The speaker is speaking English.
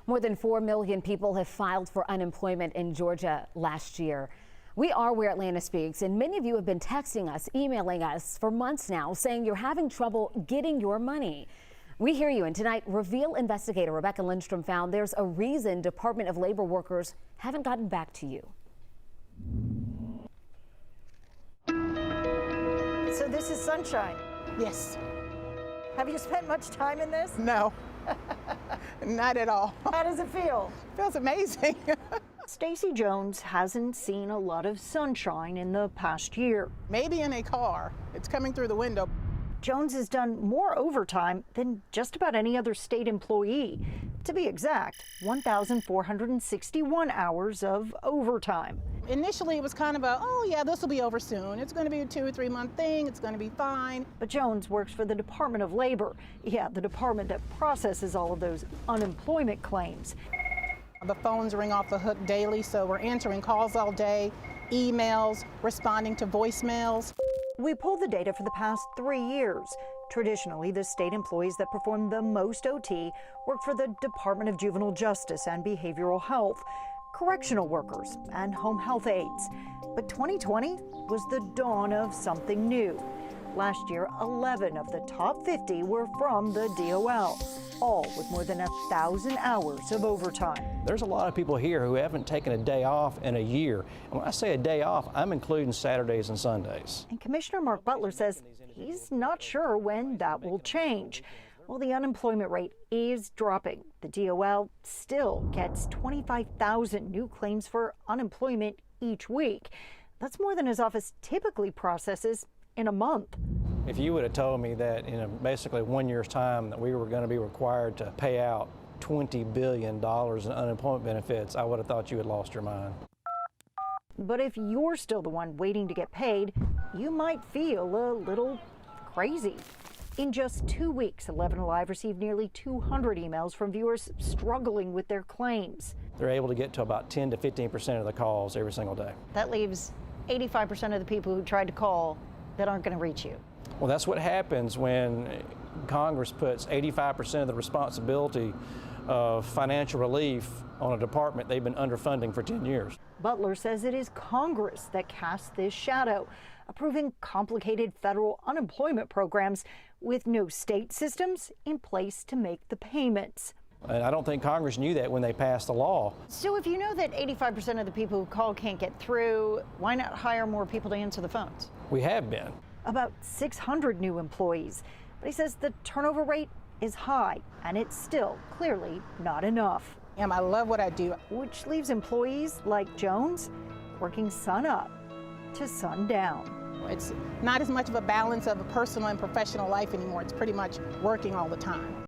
More than 4 million people have filed for unemployment in Georgia last year. We are Where Atlanta Speaks, and many of you have been texting us, emailing us for months now, saying you're having trouble getting your money. We hear you, and tonight, Reveal investigator Rebecca Lindstrom found there's a reason Department of Labor workers haven't gotten back to you. So this is sunshine. Yes. Have you spent much time in this? No. Not at all. How does it feel? Feels amazing. Stacy Jones hasn't seen a lot of sunshine in the past year. Maybe in a car. It's coming through the window. Jones has done more overtime than just about any other state employee. To be exact, 1,461 hours of overtime. Initially, it was kind of oh yeah, this will be over soon. It's going to be a 2 or 3 month thing. It's going to be fine. But Jones works for the Department of Labor. Yeah, the department that processes all of those unemployment claims. The phones ring off the hook daily, so we're answering calls all day, emails, responding to voicemails. We pulled the data for the past 3 years. Traditionally, the state employees that perform the most OT work for the Department of Juvenile Justice and Behavioral Health, correctional workers, and home health aides. But 2020 was the dawn of something new. Last year, 11 of the top 50 were from the DOL, all with more than 1,000 hours of overtime. There's a lot of people here who haven't taken a day off in a year. And when I say a day off, I'm including Saturdays and Sundays. And Commissioner Mark Butler says he's not sure when that will change. Well, the unemployment rate is dropping. The DOL still gets 25,000 new claims for unemployment each week. That's more than his office typically processes in a month. If you would have told me that in basically 1 year's time that we were going to be required to pay out $20 billion in unemployment benefits, I would have thought you had lost your mind. But if you're still the one waiting to get paid, you might feel a little crazy. In just 2 weeks, 11 Alive received nearly 200 emails from viewers struggling with their claims. They're able to get to about 10 to 15% of the calls every single day. That leaves 85% of the people who tried to call that aren't going to reach you. Well, that's what happens when Congress puts 85% of the responsibility of financial relief on a department they've been underfunding for 10 years. Butler says it is Congress that casts this shadow, approving complicated federal unemployment programs with no state systems in place to make the payments. And I don't think Congress knew that when they passed the law. So if you know that 85% of the people who call can't get through, why not hire more people to answer the phones? We have been. About 600 new employees. But he says the turnover rate is high, and it's still clearly not enough. I love what I do. Which leaves employees like Jones working sun up to sun down. It's not as much of a balance of a personal and professional life anymore. It's pretty much working all the time.